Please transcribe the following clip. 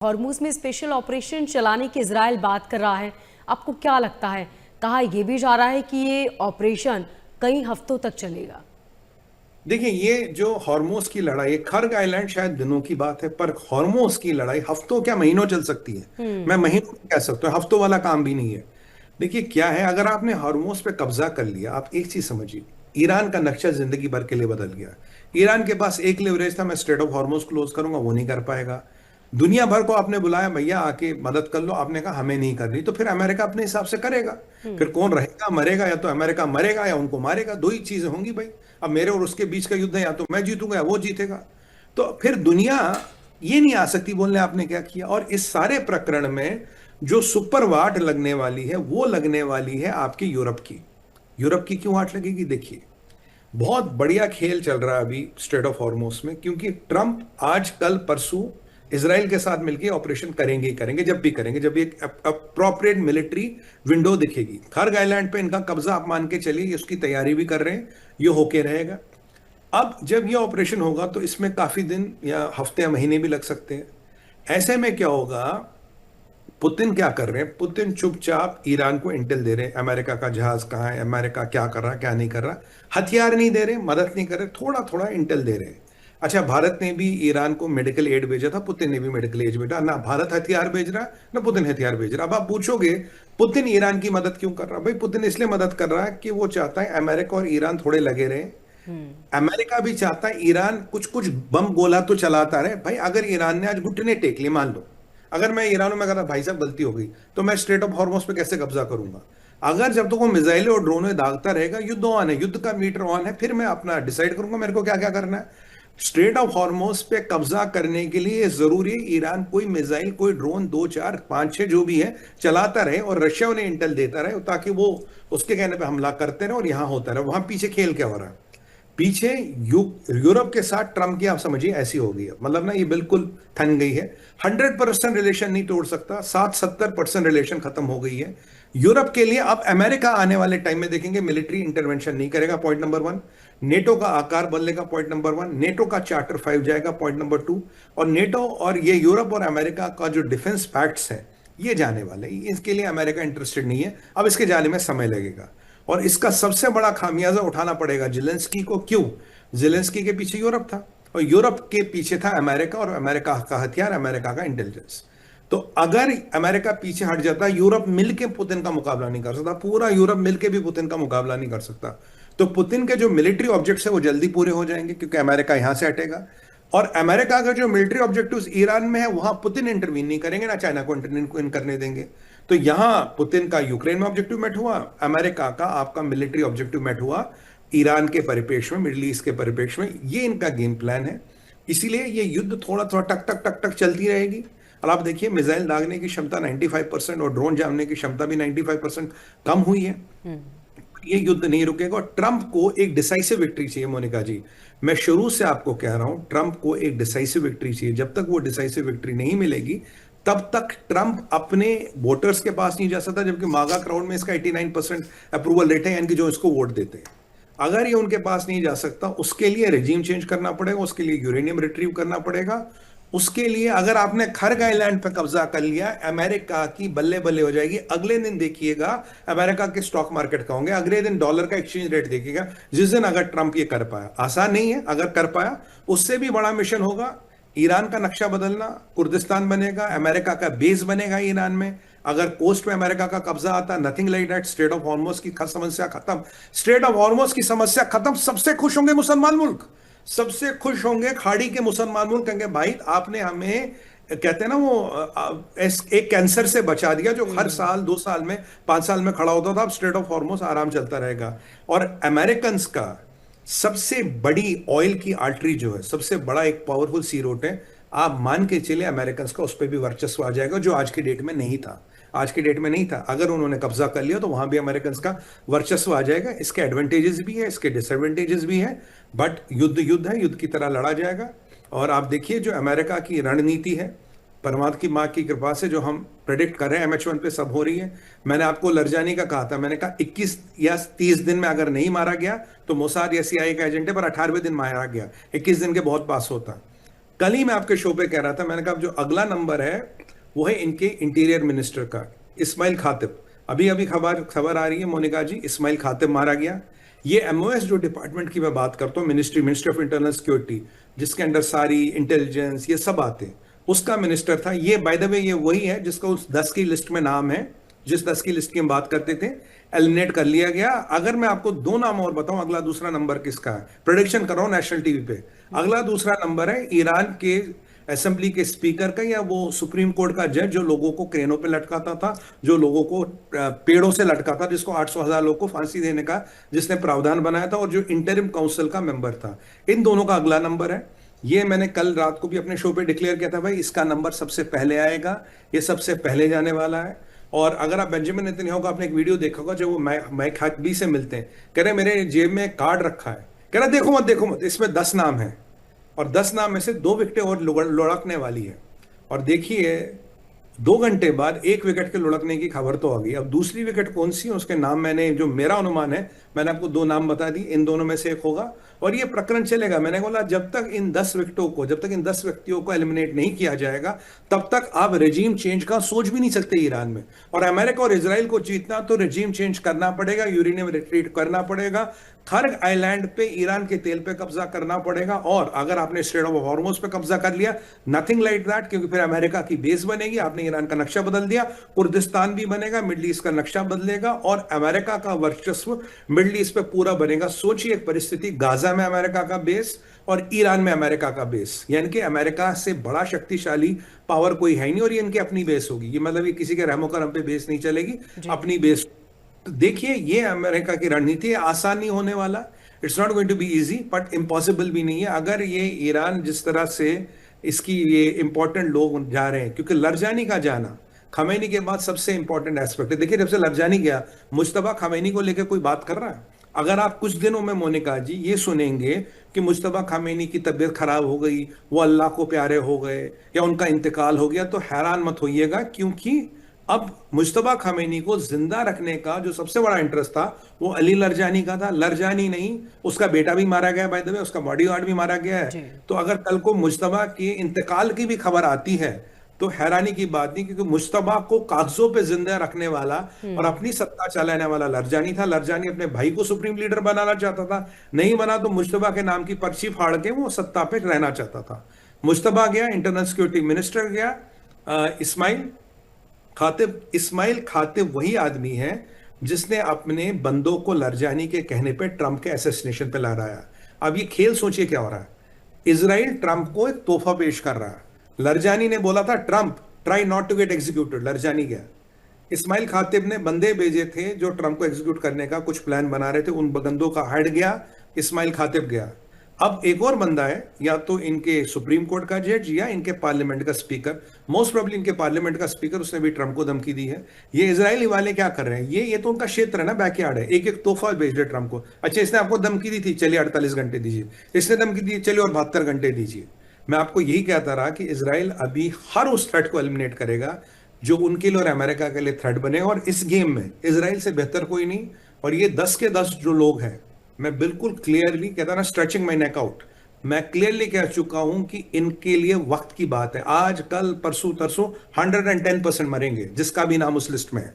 Hormuz में special operation चलाने की इजराइल बात कर रहा है। आपको क्या लगता है? कहा यह भी जा रहा है कि ये ऑपरेशन कई हफ्तों तक चलेगा। देखिए, ये जो हॉर्मोस की लड़ाई, खर्ग आइलैंड शायद दिनों की बात है, पर हॉर्मोस की लड़ाई हफ्तों क्या महीनों चल सकती है। मैं महीनों में कह सकता हूँ, हफ्तों वाला काम भी नहीं है। देखिए क्या है, अगर आपने हॉर्मोस पे कब्जा कर लिया, आप एक चीज समझिए, ईरान का नक्शा जिंदगी भर के लिए बदल गया। ईरान के पास एक लेवरेज था, मैं स्ट्रेट ऑफ हॉर्मोस क्लोज करूंगा, वो नहीं कर पाएगा। दुनिया भर को आपने बुलाया, भैया आके मदद कर लो, आपने कहा हमें नहीं करनी, तो फिर अमेरिका अपने हिसाब से करेगा। फिर कौन रहेगा, मरेगा, या तो अमेरिका मरेगा या उनको मारेगा, दो ही चीजें होंगी भाई। अब मेरे और उसके बीच का युद्ध है, या तो मैं जीतूंगा या वो जीतेगा। तो फिर दुनिया ये नहीं आ सकती बोलने आपने क्या किया। और इस सारे प्रकरण में जो सुपर वाट लगने वाली है, वो लगने वाली है आपकी यूरोप की। यूरोप की क्यों वाट लगेगी? देखिए, बहुत बढ़िया खेल चल रहा है अभी स्ट्रेट ऑफ हॉर्मोस में, क्योंकि ट्रंप आज कल परसों इसराइल के साथ मिलकर ऑपरेशन करेंगे ही करेंगे, जब भी करेंगे, जब एक अप्रोप्रिएट मिलिट्री विंडो दिखेगी। खर्ग आइलैंड पे इनका कब्जा आप मान के चलिए, उसकी तैयारी भी कर रहे हैं, ये होके रहेगा। अब जब ये ऑपरेशन होगा तो इसमें काफी दिन या हफ्ते या महीने भी लग सकते हैं। ऐसे में क्या होगा, पुतिन क्या कर रहे हैं? पुतिन चुपचाप ईरान को इंटेल दे रहे हैं, अमेरिका का जहाज कहाँ है, अमेरिका क्या कर रहा है, क्या नहीं कर रहा। हथियार नहीं दे रहे, मदद नहीं कर रहे, थोड़ा थोड़ा इंटेल दे रहे हैं। अच्छा, भारत ने भी ईरान को मेडिकल एड भेजा था, पुतिन ने भी मेडिकल एड भेजा ना। भारत हथियार भेज रहा ना पुतिन हथियार भेज रहा। अब आप पूछोगे पुतिन ईरान की मदद क्यों कर रहा? भाई पुतिन इसलिए मदद कर रहा है कि वो चाहता है अमेरिका और ईरान थोड़े लगे रहे। अमेरिका भी चाहता है ईरान कुछ कुछ बम गोला तो चलाता रहे। भाई अगर ईरान ने आज घुटने टेक लिए, मान लो अगर मैं ईरान में कहता भाई साहब गलती हो गई, तो मैं स्ट्रेट ऑफ हॉर्मोस पे कैसे कब्जा करूंगा? अगर जब तक वो मिसाइलें और ड्रोन दागता रहेगा, युद्ध ऑन है, युद्ध का मीटर ऑन है, फिर मैं अपना डिसाइड करूंगा मेरे को क्या क्या करना है। स्ट्रेट ऑफ हॉर्मोस पे कब्जा करने के लिए जरूरी है ईरान कोई मिसाइल, कोई ड्रोन, दो चार पांच छह जो भी है चलाता रहे, और रशिया उन्हें इंटेल देता रहे, ताकि वो उसके कहने पे हमला करते रहे और यहां होता रहे। वहां पीछे खेल क्या हो रहा है? पीछे यूरोप के साथ ट्रम्प की आप समझिए ऐसी हो गई है, मतलब ना ये बिल्कुल थन गई है। 100% रिलेशन नहीं तोड़ सकता, 60-70% रिलेशन खत्म हो गई है यूरोप के लिए। अब अमेरिका आने वाले टाइम में देखेंगे मिलिट्री इंटरवेंशन नहीं करेगा, पॉइंट नंबर 1। नेटो का आकार बदलेगा, पॉइंट नंबर 1। नेटो का चार्टर 5 जाएगा, पॉइंट नंबर 2। और नेटो और ये यूरोप और अमेरिका का जो डिफेंस पैक्ट्स है, ये जाने वाले, इसके लिए अमेरिका इंटरेस्टेड नहीं है। अब इसके जाने में समय लगेगा, और इसका सबसे बड़ा खामियाजा उठाना पड़ेगा जेलेंस्की को। क्यों? जेलेंस्की के पीछे यूरोप था, और यूरोप के पीछे था अमेरिका, और अमेरिका का हथियार, अमेरिका का इंटेलिजेंस। तो अगर अमेरिका पीछे हट जाता, यूरोप मिलके पुतिन का मुकाबला नहीं कर सकता, पूरा यूरोप मिलके भी पुतिन का मुकाबला नहीं कर सकता। तो पुतिन के जो मिलिट्री ऑब्जेक्ट्स है वो जल्दी पूरे हो जाएंगे, क्योंकि अमेरिका यहां से हटेगा। और अमेरिका का जो मिलिट्री ऑब्जेक्टिव्स ईरान में है, वहां पुतिन इंटरवीन नहीं करेंगे, ना चाइना को इंटरवीन करने देंगे। तो यहां पुतिन का यूक्रेन में ऑब्जेक्टिव मेट हुआ, अमेरिका का आपका मिलिट्री ऑब्जेक्टिव मेट हुआ ईरान के परिप्रेक्ष्य में, मिडिल ईस्ट के परिप्रेक्ष्य में। ये इनका गेम प्लान है। इसीलिए ये युद्ध थोड़ा थोड़ा टक टक टक टक चलती रहेगी। और आप देखिए, मिसाइल दागने की क्षमता 95% और ड्रोन जामने की क्षमता भी 95% कम हुई है। ये युद्ध नहीं रुकेगा, और ट्रंप को एक डिसाइसिव विक्ट्री चाहिए। मोनिका जी, मैं शुरू से आपको कह रहा हूं, ट्रंप को एक डिसाइसिव विक्ट्री चाहिए। जब तक वो डिसाइसिव विक्ट्री नहीं मिलेगी, तब तक ट्रंप अपने वोटर्स के पास नहीं जा सकता, जबकि मागा क्राउड में इसका 89% अप्रूवल रेट है, यानी कि जो इसको वोट देते हैं। अगर ये उनके पास नहीं जा सकता, उसके लिए रेजिम चेंज करना पड़ेगा, उसके लिए यूरेनियम रिट्रीव करना पड़ेगा। उसके लिए अगर आपने खर्ग आइलैंड पर कब्जा कर लिया, अमेरिका की बल्ले बल्ले हो जाएगी। अगले दिन देखिएगा अमेरिका के स्टॉक मार्केट का होंगे, अगले दिन डॉलर का एक्सचेंज रेट देखिएगा, जिस दिन अगर ट्रंप ये कर पाया। आसान नहीं है, अगर कर पाया उससे भी बड़ा मिशन होगा। ईरान का नक्शा बदलना, कुर्दिस्तान बनेगा, अमेरिका का बेस बनेगा ईरान में। अगर कोस्ट पे अमेरिका का कब्जा आता, nothing like that, straight of Hormuz की समस्या खत्म। स्ट्रेट ऑफ हॉर्मोज की समस्या खत्म, सबसे खुश होंगे मुसलमान मुल्क, सबसे खुश होंगे खाड़ी के मुसलमान मुल्क। कहेंगे भाई आपने हमें, कहते हैं ना वो, एक कैंसर से बचा दिया, जो हर साल 2 साल में 5 साल में खड़ा होता था। अब स्ट्रेट ऑफ हॉर्मोज आराम चलता रहेगा। और अमेरिकन का सबसे बड़ी ऑयल की आर्टरी जो है, सबसे बड़ा एक पावरफुल सी रूट है, आप मान के चले अमेरिकन का उस पर भी वर्चस्व आ जाएगा, जो आज की डेट में नहीं था। आज की डेट में नहीं था, अगर उन्होंने कब्जा कर लिया तो वहां भी अमेरिकन का वर्चस्व आ जाएगा। इसके एडवांटेजेस भी है, इसके डिसएडवांटेजेस भी है, बट युद्ध युद्ध है, युद्ध की तरह लड़ा जाएगा। और आप देखिए जो अमेरिका की रणनीति है, परमात्मा की माँ की कृपा से जो हम प्रेडिक्ट कर रहे हैं, MH1 पे सब हो रही है। मैंने आपको लरजानी का कहा था, मैंने कहा 21 या 30 दिन में अगर नहीं मारा गया तो मोसाद या CIA का एजेंट है, पर 18वें दिन मारा गया, 21 दिन के बहुत पास होता। कल ही मैं आपके शो पे कह रहा था, मैंने कहा जो अगला नंबर है वो है इनके इंटीरियर मिनिस्टर का, इस्माइल खातिब। अभी अभी खबर आ रही है मोनिका जी, इस्माइल खातिब मारा गया। ये एमओएस जो डिपार्टमेंट की मैं बात करता हूँ, मिनिस्ट्री ऑफ इंटरनल सिक्योरिटी, जिसके अंडर सारी इंटेलिजेंस ये सब आते हैं, उसका मिनिस्टर था ये। बाय द वे ये वही है जिसका उस 10 की लिस्ट में नाम है, जिस 10 की लिस्ट की हम बात करते थे, एलिमिनेट कर लिया गया। अगर मैं आपको 2 नाम और बताऊं, अगला दूसरा नंबर किसका है, प्रोडिक्शन कर रहा हूं नेशनल टीवी पे। अगला दूसरा नंबर है ईरान के असेंबली के स्पीकर का, या वो सुप्रीम कोर्ट का जज जो लोगों को क्रेनों पे लटकाता था, जो लोगों को पेड़ों से लटकाता, जिसको 800,000 लोगों को फांसी देने का जिसने प्रावधान बनाया था, और जो इंटरिम काउंसिल का मेंबर था। इन दोनों का अगला नंबर है। ये मैंने कल रात को भी अपने शो पे डिक्लेयर किया था, भाई इसका नंबर सबसे पहले आएगा, ये सबसे पहले जाने वाला है। और अगर आप बेंजामिन नेतन्याहू का आपने एक वीडियो देखा होगा, जब वो माइक हकबी से मिलते हैं, कह रहे मेरे जेब में कार्ड रखा है, कह रहा देखो मत, इसमें 10 नाम है, और 10 नाम में से 2 विकेटें और लुढ़कने वाली है। और देखिए 2 घंटे बाद 1 विकेट के लुढ़कने की खबर तो आ गई। अब दूसरी विकेट कौन सी है उसके नाम मैंने, जो मेरा अनुमान है, मैंने आपको 2 नाम बता दी, इन दोनों में से एक होगा। और ये प्रकरण चलेगा। मैंने बोला जब तक इन 10 विकेटों को, जब तक इन 10 व्यक्तियों को एलिमिनेट नहीं किया जाएगा, तब तक आप रेजीम चेंज का सोच भी नहीं सकते ईरान में। और अमेरिका और इजराइल को जीतना तो रेजीम चेंज करना पड़ेगा, यूरेनियम रिट्रीट करना पड़ेगा, खर्ग आइलैंड पे ईरान के तेल पे कब्जा करना पड़ेगा। और अगर आपने स्ट्रेट ऑफ हॉर्मुज पे कब्जा कर लिया, नथिंग लाइक दैट, क्योंकि फिर अमेरिका की बेस बनेगी। आपने ईरान का नक्शा बदल दिया, कुर्दिस्तान भी बनेगा, मिडिल ईस्ट का नक्शा बदलेगा, और अमेरिका का वर्चस्व मिडिल ईस्ट पे पूरा बनेगा। सोचिए एक परिस्थिति, गाजा में अमेरिका का बेस और ईरान में अमेरिका का बेस, यानी कि अमेरिका से बड़ा शक्तिशाली पावर कोई है नहीं, और ये इनकी अपनी बेस होगी। ये मतलब ये किसी के रहमो करम पे बेस नहीं चलेगी, अपनी बेस। तो देखिए ये अमेरिका की रणनीति, आसान नहीं होने वाला, it's not going to be easy, but impossible भी नहीं है। अगर ये ईरान जिस तरह से इसकी ये इंपॉर्टेंट लोग जा रहे हैं, क्योंकि लरजानी का जाना खमैनी के बाद सबसे इंपॉर्टेंट एस्पेक्ट है। देखिए जब से लरजानी गया, मुश्तबा खमैनी को लेकर कोई बात कर रहा है? अगर आप कुछ दिनों में मोनिका जी ये सुनेंगे कि मुश्तबा खामेनी की तबीयत खराब हो गई, वो अल्लाह को प्यारे हो गए, या उनका इंतकाल हो गया, तो हैरान मत होइएगा, क्योंकि अब मुश्तबा खामेनी को जिंदा रखने का जो सबसे बड़ा इंटरेस्ट था वो अली लरजानी का था। लरजानी नहीं, उसका बेटा भी मारा गया, बाय द वे उसका बॉडीगार्ड भी मारा गया है। तो अगर कल को मुश्तबा के इंतकाल की भी खबर आती है तो हैरानी की बात नहीं, क्योंकि मुश्तबा को कागजों पे जिंदा रखने वाला और अपनी सत्ता चलाने वाला लरजानी था। लरजानी अपने भाई को सुप्रीम लीडर बनाना चाहता था, नहीं बना तो मुश्तबा के नाम की पर्ची फाड़ के वो सत्ता पे रहना चाहता था। मुश्तबा गया, इंटरनल सिक्योरिटी मिनिस्टर गया इस्माइल खातिब। इस्माइल खातिब वही आदमी है जिसने अपने बंदों को लरजानी के कहने पे ट्रंप के असैसिनेशन पे लहराया। अब ये खेल सोचिए क्या हो रहा है, इजराइल ट्रंप को एक तोहफा पेश कर रहा है। लरजानी ने बोला था Trump try not to get executed, Larijani गया। इस्माइल खातिब ने बंदे भेजे थे जो ट्रंप को एग्जीक्यूट करने का कुछ प्लान बना रहे थे, उन बंदों का हेड गया, इस्माइल खातिब गया। अब एक और बंदा है, या तो इनके सुप्रीम कोर्ट का जज या इनके पार्लियामेंट का स्पीकर, मोस्ट प्रोबेबली इनके पार्लियामेंट का स्पीकर, उसने भी ट्रंप को धमकी दी है। ये इजरायली वाले क्या कर रहे हैं, ये तो उनका क्षेत्र है ना, बैकयार्ड है, एक एक तोहफा भेज रहे ट्रंप को। अच्छा इसने आपको धमकी दी थी, चलिए 48 घंटे दीजिए, इसने धमकी दी, चलिए और 72 घंटे दीजिए। मैं आपको यही कहता रहा कि इजराइल अभी हर उस थ्रेट को एलिमिनेट करेगा जो उनके लिए और अमेरिका के लिए थ्रेट बने, और इस गेम में इजराइल से बेहतर कोई नहीं। और ये 10 के 10 जो लोग हैं, मैं बिल्कुल क्लियरली कहता ना, स्ट्रेचिंग माई नेक आउट, मैं क्लियरली कह चुका हूं कि इनके लिए वक्त की बात है। आज कल परसों तरसों 110% मरेंगे, जिसका भी नाम उस लिस्ट में है।